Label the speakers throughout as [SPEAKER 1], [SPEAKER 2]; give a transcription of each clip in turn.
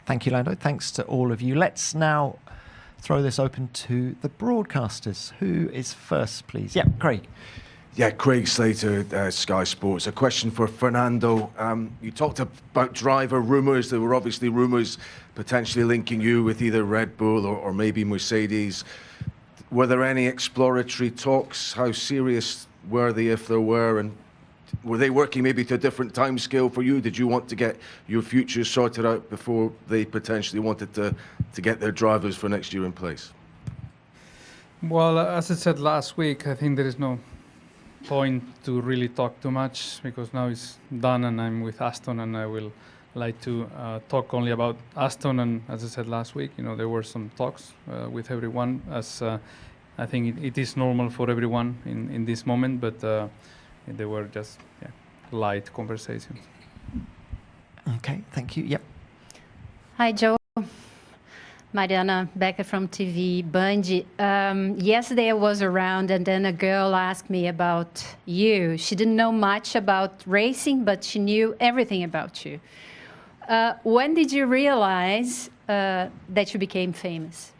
[SPEAKER 1] Thank you, Lando. Thanks to all of you. Let's now throw this open to the broadcasters. Who is first, please? Yeah, Craig.
[SPEAKER 2] Yeah, Craig Slater, Sky Sports. A question for Fernando. You talked about driver rumours. There were obviously rumours potentially linking you with either Red Bull or maybe Mercedes. Were there any exploratory talks? How serious were they, if there were? And were they working maybe to a different time scale for you? Did you want to get your future sorted out before they potentially wanted to get their drivers for next year in place?
[SPEAKER 3] Well, as I said last week, I think there is no point to really talk too much because now it's done and I'm with Aston, and I will like to talk only about Aston. And as I said last week, there were some talks with everyone, as I think it is normal for everyone in this moment, but they were just light conversations.
[SPEAKER 1] Okay, thank you. Yep.
[SPEAKER 4] Hi, Joe. Mariana Becker from TV Band. Yesterday I was around and then a girl asked me about you. She didn't know much about racing, but she knew everything about you. When did you realize that you became famous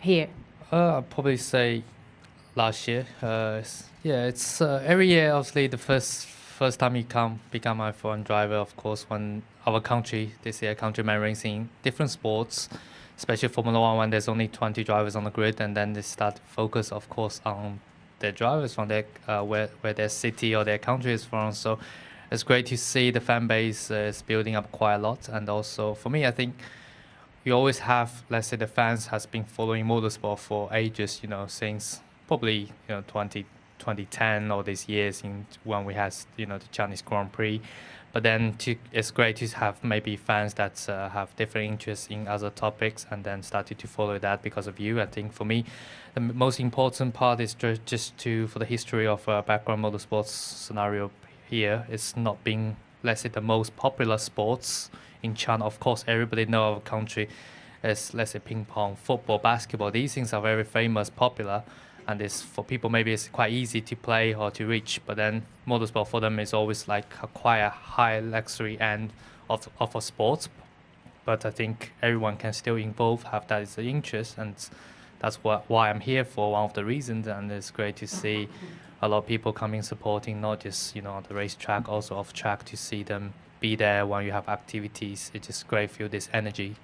[SPEAKER 4] here?
[SPEAKER 5] I'd probably say last year. It's every year, obviously, the first time you become my F1 driver, of course, when our country, this year, countryman racing, different sports, especially Formula 1, when there's only 20 drivers on the grid, and then they start to focus, of course, on their drivers from their where their city or their country is from. So it's great to see the fan base is building up quite a lot. And also, for me, I think we always have, let's say, the fans has been following motorsport for ages, since probably 2010 or these years when we had the Chinese Grand Prix. But then it's great to have maybe fans that have different interests in other topics and then started to follow that because of you. I think for me, the most important part is just for the history of background motorsports scenario here. It's not being, let's say, the most popular sports in China. Of course, everybody know our country as, let's say, ping pong, football, basketball. These things are very famous, popular. And it's for people, maybe it's quite easy to play or to reach, but then motorsport for them is always like quite a high luxury end of a sport. But I think everyone can still involve, have that as an interest, and that's why I'm here for, one of the reasons. And it's great to see a lot of people coming supporting, not just on the racetrack, also off track, to see them be there when you have activities. It's just great to feel this energy.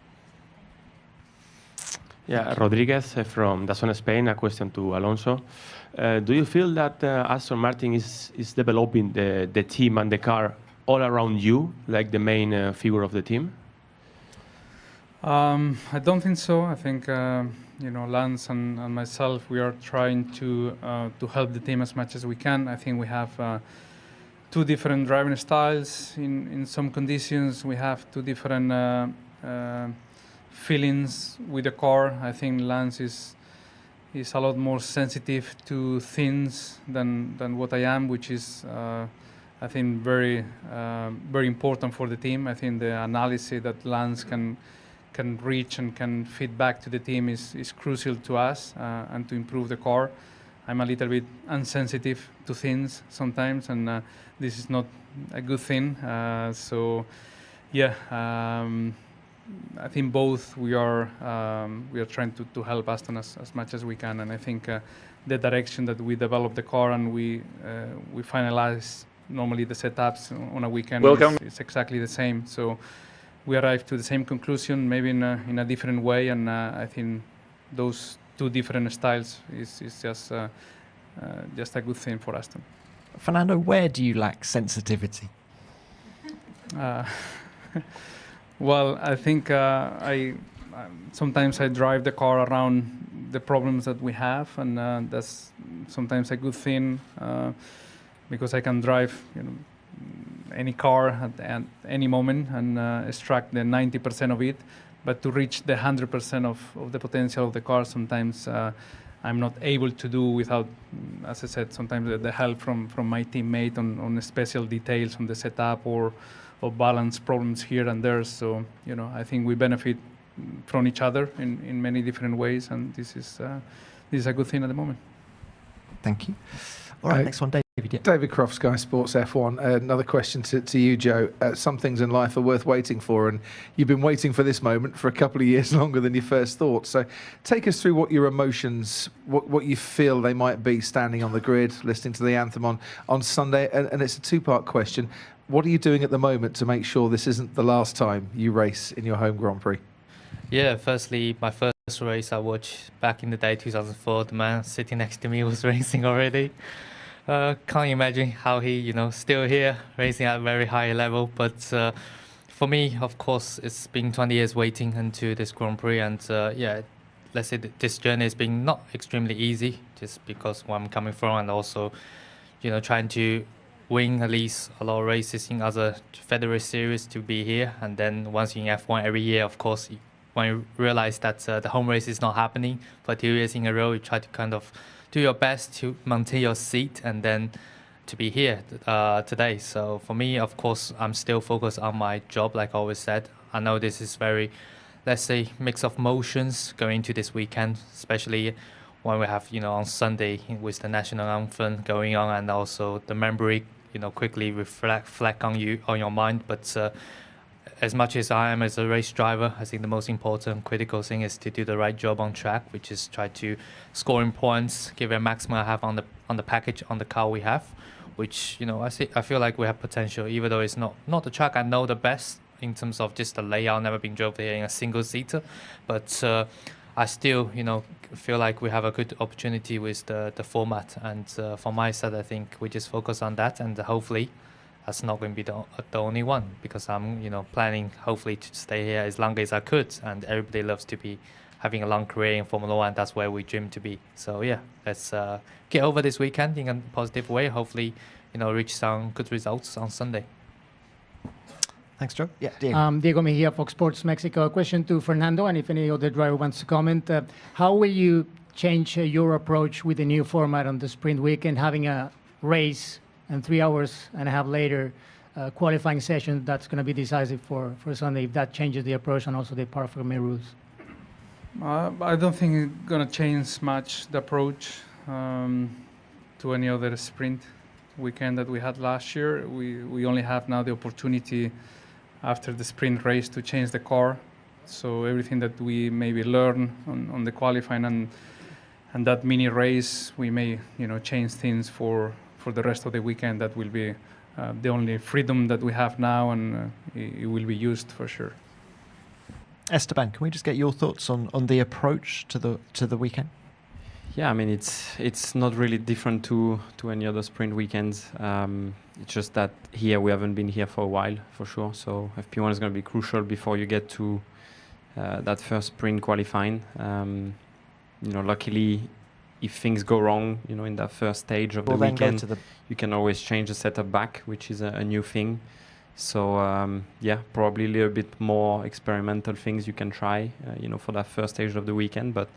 [SPEAKER 6] Yeah, Rodriguez from DAZN Spain. A question to Alonso. Do you feel that Aston Martin is developing the team and the car all around you, like the main figure of the team?
[SPEAKER 3] I don't think so. I think Lance and myself, we are trying to help the team as much as we can. I think we have two different driving styles. In some conditions, we have two different feelings with the car. I think Lance is a lot more sensitive to things than what I am, which is I think very important for the team. I think the analysis that Lance can reach and can feed back to the team is crucial to us and to improve the car. I'm a little bit insensitive to things sometimes, and this is not a good thing. I think both we are trying to help Aston as much as we can, and I think the direction that we develop the car and we finalize normally the setups on a weekend is exactly the same. So we arrive to the same conclusion, maybe in a different way, and I think those two different styles is just a good thing for Aston.
[SPEAKER 1] Fernando, where do you lack sensitivity?
[SPEAKER 3] Well, I think sometimes I drive the car around the problems that we have, and that's sometimes a good thing because I can drive any car at any moment and extract the 90% of it. But to reach the 100% of the potential of the car, sometimes I'm not able to do without, as I said, sometimes the help from my teammate on special details on the setup or balance problems here and there. So, I think we benefit from each other in many different ways, and this is a good thing at the moment.
[SPEAKER 1] Thank you. All right, next one, David. Yeah.
[SPEAKER 7] David Croft, Sky Sports F1. Another question to you, Zhou. Some things in life are worth waiting for, and you've been waiting for this moment for a couple of years longer than you first thought. So take us through what your emotions, what you feel they might be standing on the grid, listening to the anthem on Sunday. And it's a two-part question. What are you doing at the moment to make sure this isn't the last time you race in your home Grand Prix?
[SPEAKER 5] Yeah, firstly, my first race I watched back in the day, 2004, the man sitting next to me was racing already. Can't imagine how he, still here racing at a very high level. But for me, of course, it's been 20 years waiting into this Grand Prix, and let's say that this journey has been not extremely easy, just because where I'm coming from, and also, trying to win at least a lot of races in other Federal Series to be here, and then once in F1 every year, of course, when you realize that the home race is not happening for 2 years in a row, you try to kind of do your best to maintain your seat and then to be here today. So for me, of course, I'm still focused on my job, like I always said. I know this is very, let's say, mix of emotions going into this weekend, especially when we have, on Sunday with the national anthem going on, and also the memory, quickly reflect on your mind. But as much as I am as a race driver, I think the most important critical thing is to do the right job on track, which is try to score in points, give it a maximum I have on the package, on the car we have, which, I feel like we have potential, even though it's not the track I know the best in terms of just the layout, never been drove here in a single seater, but I still, feel like we have a good opportunity with the format, and from my side, I think we just focus on that, and hopefully that's not going to be the only one, because I'm planning hopefully to stay here as long as I could, and everybody loves to be having a long career in Formula One. That's where we dream to be. So yeah, let's get over this weekend in a positive way. Hopefully, reach some good results on Sunday.
[SPEAKER 1] Thanks, Joe. Yeah, Diego.
[SPEAKER 8] Diego Mejia, Fox Sports Mexico. A question to Fernando, and if any other driver wants to comment, how will you change your approach with the new format on the sprint weekend, having a race and 3 hours and a half later qualifying session that's going to be decisive for Sunday, if that changes the approach and also the parc-fermé rules?
[SPEAKER 3] I don't think it's going to change much the approach to any other sprint weekend that we had last year. We only have now the opportunity after the sprint race to change the car. So everything that we maybe learn on the qualifying and that mini race, we may change things for the rest of the weekend. That will be the only freedom that we have now, and it will be used for sure.
[SPEAKER 1] Esteban, can we just get your thoughts on the approach to the weekend?
[SPEAKER 9] Yeah, I mean, it's not really different to any other sprint weekends. It's just that here we haven't been here for a while, for sure. So FP1 is going to be crucial before you get to that first sprint qualifying. Luckily, if things go wrong, in that first stage of the weekend, you can always change the setup back, which is a new thing. So probably a little bit more experimental things you can try, for that first stage of the weekend. But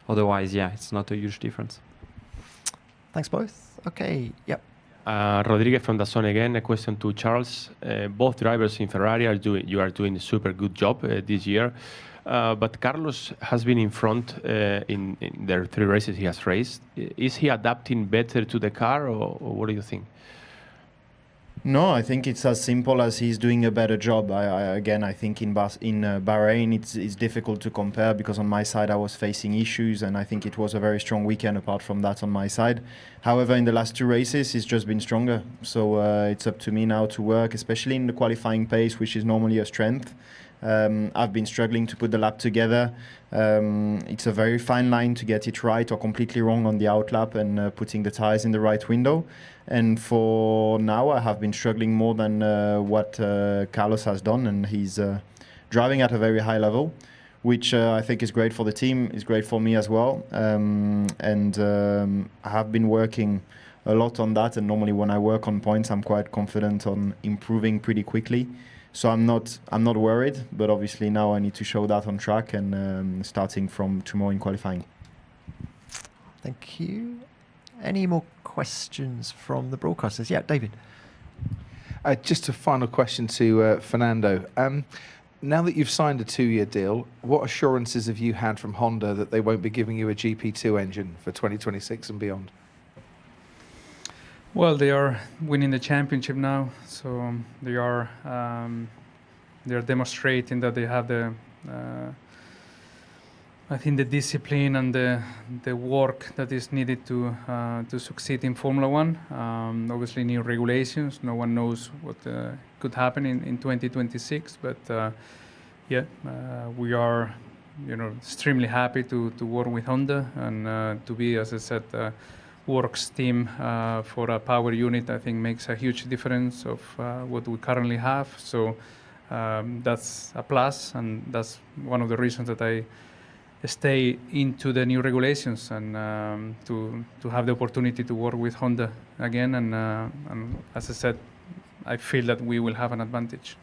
[SPEAKER 9] otherwise, it's not a huge difference.
[SPEAKER 1] Thanks both. Okay, yep.
[SPEAKER 6] Rodriguez from DAZN again. A question to Charles. Both drivers in Ferrari are doing a super good job this year. But Carlos has been in front in their 3 races he has raced. Is he adapting better to the car, or what do you think?
[SPEAKER 10] No, I think it's as simple as he's doing a better job. I think in Bahrain it's difficult to compare, because on my side I was facing issues, and I think it was a very strong weekend apart from that on my side. However, in the last 2 races it's just been stronger. So it's up to me now to work, especially in the qualifying pace, which is normally a strength. I've been struggling to put the lap together. It's a very fine line to get it right or completely wrong on the outlap, and putting the tires in the right window. And for now, I have been struggling more than what Carlos has done, and he's driving at a very high level, which I think is great for the team, is great for me as well. I have been working a lot on that, and normally when I work on points, I'm quite confident on improving pretty quickly. So I'm not worried, but obviously now I need to show that on track, and starting from tomorrow in qualifying.
[SPEAKER 1] Thank you. Any more questions from the broadcasters? Yeah, David.
[SPEAKER 7] Just a final question to Fernando. Now that you've signed a 2-year deal, what assurances have you had from Honda that they won't be giving you a GP2 engine for 2026 and beyond?
[SPEAKER 3] Well, they are winning the championship now, so they're demonstrating that they have the, I think, the discipline and the work that is needed to succeed in Formula One. Obviously, new regulations. No one knows what could happen in 2026, but we are, extremely happy to work with Honda and to be, as I said, works team for a power unit. I think makes a huge difference of what we currently have. So that's a plus, and that's one of the reasons that I stay into the new regulations and to have the opportunity to work with Honda again. And as I said, I feel that we will have an advantage.